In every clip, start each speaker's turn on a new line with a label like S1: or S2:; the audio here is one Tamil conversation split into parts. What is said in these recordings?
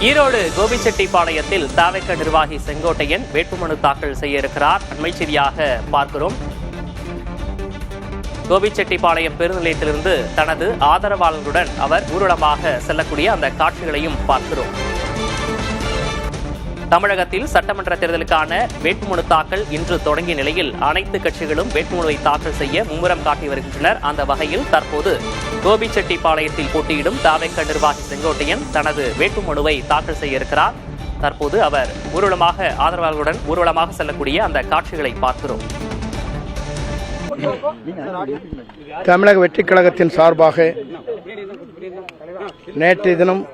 S1: ஈரோடு கோபிச்செட்டிப்பாளையத்தில் தவிக நிர்வாகி செங்கோட்டையன் வேட்புமனு தாக்கல் செய்ய இருக்கிறார். அண்மை செய்தியாக பார்க்கிறோம். கோபிச்செட்டிப்பாளையம் பெருநிலையத்திலிருந்து தனது ஆதரவாளர்களுடன் அவர் ஊர்வலமாக செல்லக்கூடிய அந்த காட்சிகளையும் பார்க்கிறோம். தமிழகத்தில் சட்டமன்ற தேர்தலுக்கான வேட்புமனு தாக்கல் இன்று தொடங்கிய நிலையில் அனைத்து கட்சிகளும் வேட்புமனுவை தாக்கல் செய்ய மும்முரம் காட்டி வருகின்றனர். அந்த வகையில் தற்போது கோபிச்செட்டிப்பாளையத்தில் போட்டியிடும் தவிக நிர்வாகி செங்கோட்டையன் தனது வேட்புமனுவை தாக்கல் செய்ய இருக்கிறார். தற்போது அவர் ஆதரவாளர்களுடன் ஊர்வலமாக செல்லக்கூடிய அந்த காட்சிகளை பார்க்கிறோம்.
S2: தமிழக வெற்றிக் கழகத்தின் சார்பாக நேற்றைய தினம்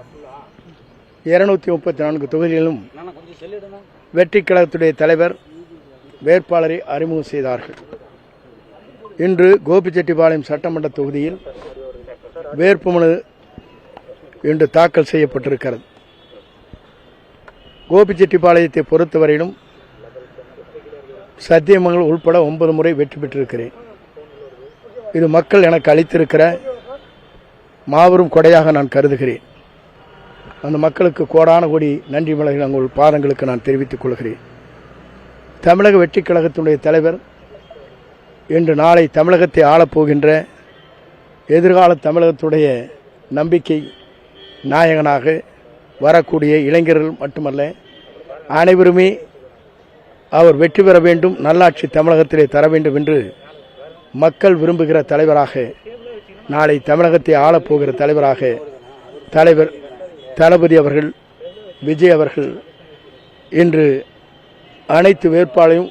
S2: 234 தொகுதிகளிலும் வெற்றிக் கழகத்துடைய தலைவர் வேட்பாளரை அறிமுகம் செய்தார்கள். இன்று கோபிச்செட்டிப்பாளையம் சட்டமன்ற தொகுதியில் வேட்புமனு இன்று தாக்கல் செய்யப்பட்டிருக்கிறது. கோபிச்செட்டிப்பாளையத்தை பொறுத்தவரையிலும் சத்தியமங்கலம் உள்பட 9 முறை வெற்றி பெற்றிருக்கிறேன். இது மக்கள் எனக்கு அளித்திருக்கிற மாபெரும் கொடையாக நான் கருதுகிறேன். அந்த மக்களுக்கு கோடான கோடி நன்றி மலர்கள் உங்கள் பாதங்களுக்கு நான் தெரிவித்துக் கொள்கிறேன். தமிழக வெற்றிக் கழகத்தினுடைய தலைவர் இன்று நாளை தமிழகத்தை ஆளப்போகின்ற எதிர்கால தமிழகத்துடைய நம்பிக்கை நாயகனாக வரக்கூடிய இளைஞர்கள் மட்டுமல்ல, அனைவருமே அவர் வெற்றி பெற வேண்டும், நல்லாட்சி தமிழகத்திலே தர வேண்டும் என்று மக்கள் விரும்புகிற தலைவராக, நாளை தமிழகத்தை ஆளப்போகிற தலைவராக தலைவர் தளபதி அவர்கள், விஜய் அவர்கள் இன்று அனைத்து வேட்பாளரையும்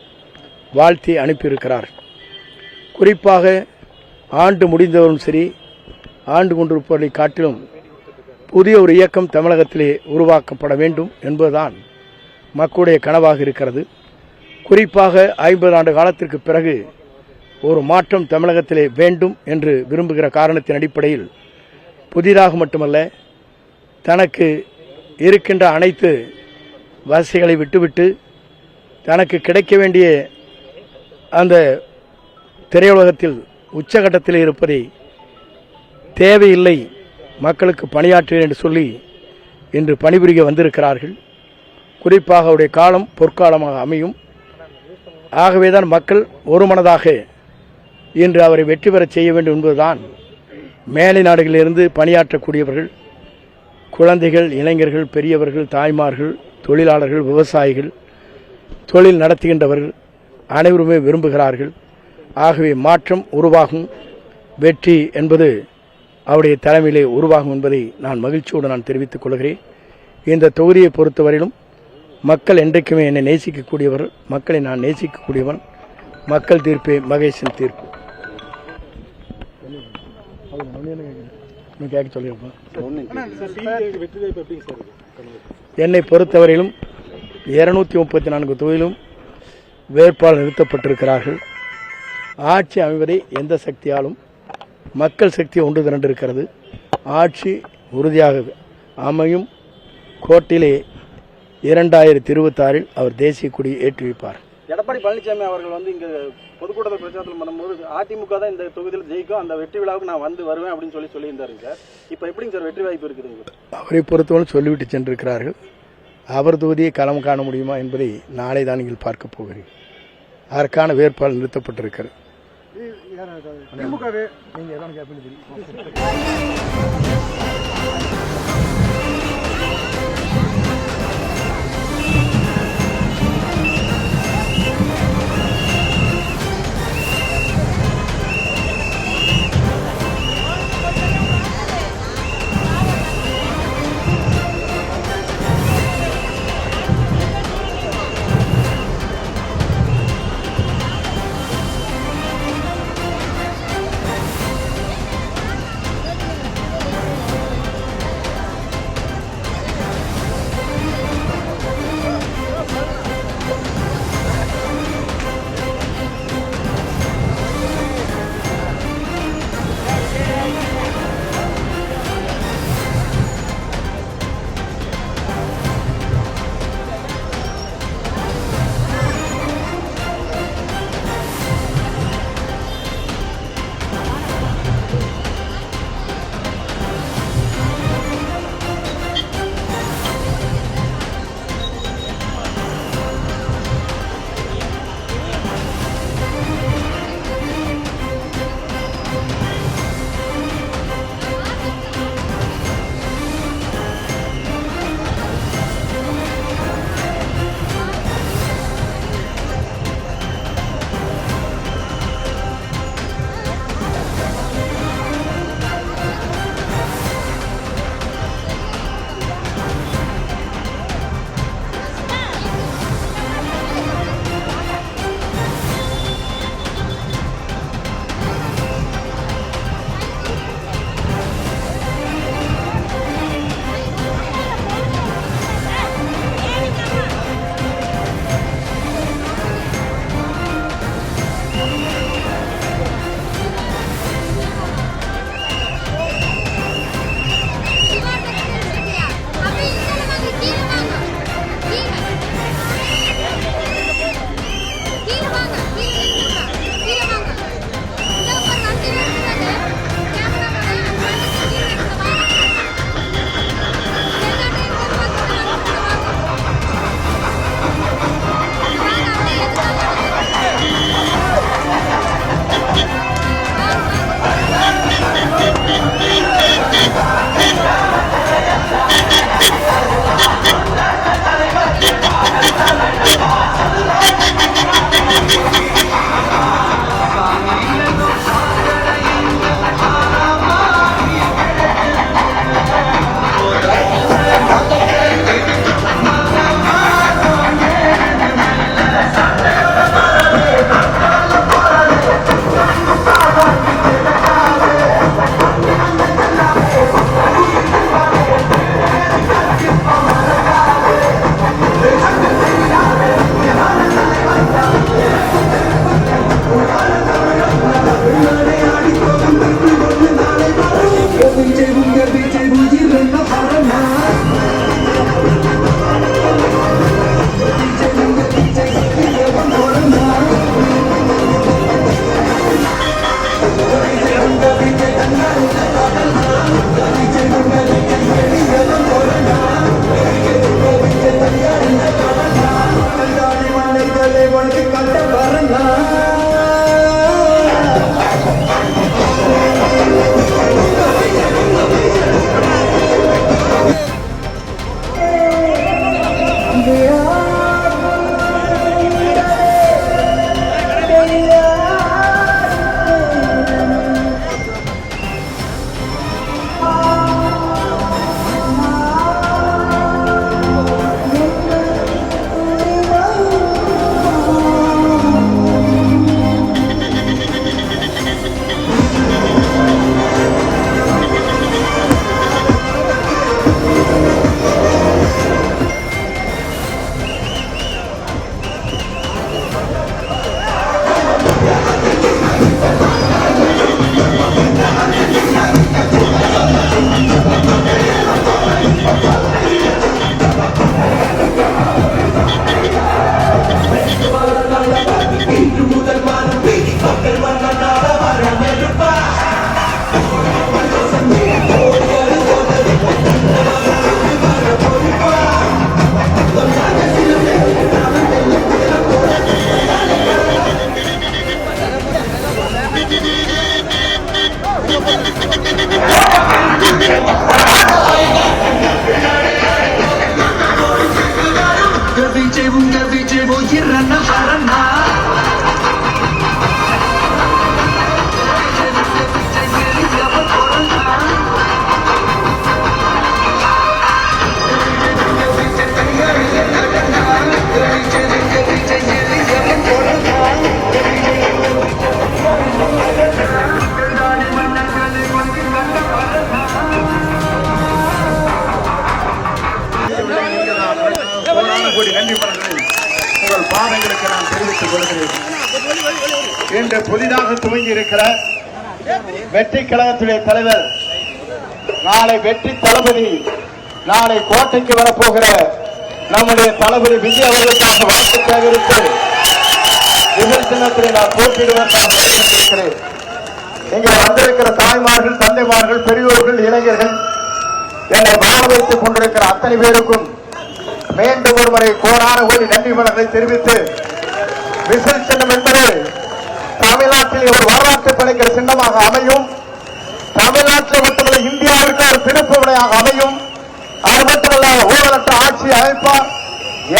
S2: வாழ்த்தி அனுப்பியிருக்கிறார். குறிப்பாக ஆண்டு முடிந்தவரும் சரி, ஆண்டு கொண்டிருப்பவர்களை காட்டிலும் புதிய ஒரு இயக்கம் தமிழகத்திலே உருவாக்கப்பட வேண்டும் என்பதுதான் மக்களுடைய கனவாக இருக்கிறது. குறிப்பாக 50 ஆண்டு காலத்திற்கு பிறகு ஒரு மாற்றம் தமிழகத்திலே வேண்டும் என்று விரும்புகிற காரணத்தின் அடிப்படையில் புதிதாக மட்டுமல்ல, தனக்கு இருக்கின்ற அனைத்து வசதிகளை விட்டுவிட்டு தனக்கு கிடைக்க வேண்டிய அந்த திரையுலகத்தில் உச்சகட்டத்தில் இருப்பதை தேவையில்லை, மக்களுக்கு பணியாற்றுவேன் என்று சொல்லி இன்று பணிபுரிய வந்திருக்கிறார்கள். குறிப்பாக அவருடைய காலம் பொற்காலமாக அமையும். ஆகவேதான் மக்கள் ஒருமனதாக இன்று அவரை வெற்றி பெறச் செய்ய வேண்டும் என்பதுதான் மேலை நாடுகளிலிருந்து பணியாற்றக்கூடியவர்கள், குழந்தைகள், இளைஞர்கள், பெரியவர்கள், தாய்மார்கள், தொழிலாளர்கள், விவசாயிகள், தொழில் நடத்துகின்றவர்கள் அனைவருமே விரும்புகிறார்கள். ஆகவே மாற்றம் உருவாகும், வெற்றி என்பது அவருடைய தலைமையிலே உருவாகும் என்பதை நான் மகிழ்ச்சியோடு நான் தெரிவித்துக் கொள்கிறேன். இந்த தொகுதியை பொறுத்தவரையிலும் மக்கள் என்றைக்குமே என்னை நேசிக்கக்கூடியவர், மக்களை நான் நேசிக்கக்கூடியவன். மக்கள் தீர்ப்பே மகேஷின் தீர்ப்பு. என்னை பொறுத்தவரையிலும் 234 தொகுதியிலும் வேட்பாளர் நிறுத்தப்பட்டிருக்கிறார்கள். ஆட்சி அமைவதை எந்த சக்தியாலும் மக்கள் சக்தி ஒன்று திரண்டிருக்கிறது. ஆட்சி உறுதியாக அமையும். கோட்டிலே 2026 அவர் தேசிய கொடியை ஏற்றி வைப்பார்.
S3: எடப்பாடி பழனிசாமி அவர்கள் இங்க பொதுக்கூட்டத்தில் பிரச்சாரம் பண்ணும்போது அதிமுக தான் இந்த தொகுதியில் ஜெயிக்கும், அந்த வெற்றி விழாவுக்கு நான் வருவேன் அப்படின்னு சொல்லியிருந்தாரு சார். இப்போ எப்படிங்க சார் வெற்றி வாய்ப்பு இருக்குது? அவரை
S2: பொறுத்தவரை சொல்லிவிட்டு சென்றிருக்கிறார்கள். அவர் தொகுதியை களம் காண முடியுமா என்பதை நாளை தான் நீங்கள் பார்க்க போகிறீர்கள். அதற்கான வேட்பாளர் நிறுத்தப்பட்டிருக்கிறது. கோடி நன்றி மலர்களை உங்கள் பாதங்களுக்கு நான் தெரிவித்துக் கொள்கிறேன். இன்று புதிதாக துவங்கி இருக்கிற வெற்றி கழகத்துடைய தலைவர், நாளை வெற்றி தளபதி, நாளை கோட்டைக்கு வரப்போகிற நம்முடைய தளபதி விஜய் அவர்களுக்காக வாக்கு சேகரித்து விஜய் சின்னத்திலே நான் போட்டியிடுவதற்காக இருக்கிறேன். இங்கே வந்திருக்கிற தாய்மார்கள், தந்தைமார்கள், பெரியோர்கள், இளைஞர்கள், என்னை வாழ வைத்துக் கொண்டிருக்கிற அத்தனை பேருக்கும் மீண்டும் ஒருமுறை கோடான கோடி நன்றி மலர்களை தெரிவித்து, விசில் சின்னம் என்பது தமிழ்நாட்டில் ஒரு வரலாற்று படைக்கிற சின்னமாக அமையும். தமிழ்நாட்டில் மட்டுமல்ல, இந்தியாவிற்கு ஒரு திருப்பு விடையாக அமையும். அது மட்டுமல்ல, ஊழலற்ற ஆட்சி அமைப்பார்,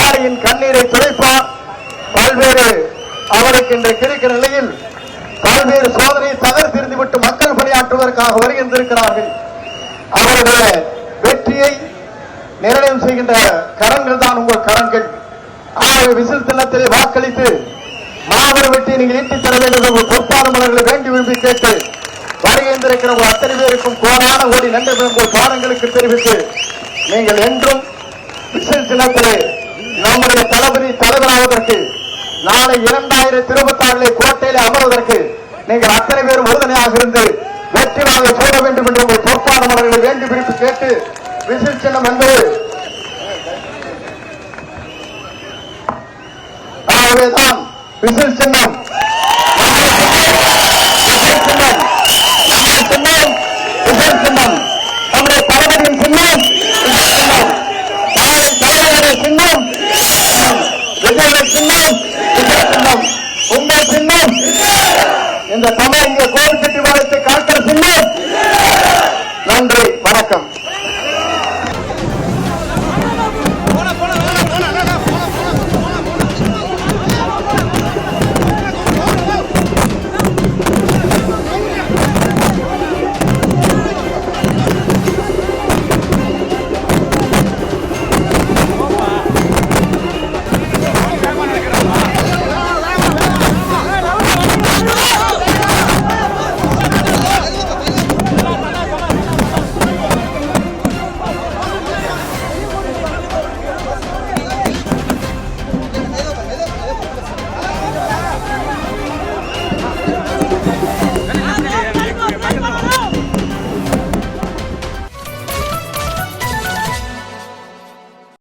S2: ஏழையின் கண்ணீரை துடைப்பார். பல்வேறு அவருக்கு இன்றைக்கு இருக்கிற நிலையில் பல்வேறு சோதனையை தகர்த்தெறிந்துவிட்டு மக்கள் பணியாற்றுவதற்காக வருகின்றிருக்கிறார்கள். அவருடைய வெற்றியை நிர்ணயம் செய்கின்ற கரங்கள் தான் உங்கள் கரங்கள். ஆகவே விசில் சின்னத்திலே வாக்களித்து மாபெரும் வெற்றி நீங்கள் ஈட்டித் தர வேண்டும் என்று பொற்பாதமலர்களை வேண்டி விரும்பி கேட்டு வருகின்றிருக்கிற உங்கள் அத்தனை பேருக்கும் கோடான கோடி நன்றி உங்கள் பாடங்களுக்கு தெரிவித்து, நீங்கள் என்றும் விசில் சின்னத்திலே நம்முடைய தளபதி தலைவராவதற்கு, நாளை 2026 கோட்டையிலே அமர்வதற்கு நீங்கள் அத்தனை பேரும் உறுதுணையாக இருந்து வெற்றி வாகை சூட வேண்டும் என்று உங்கள் பொற்பாதமலர்களை வேண்டி விரும்பி கேட்டு, விசில் சின்னம் என்பது ஆகவேதான் விசில் சின்னம்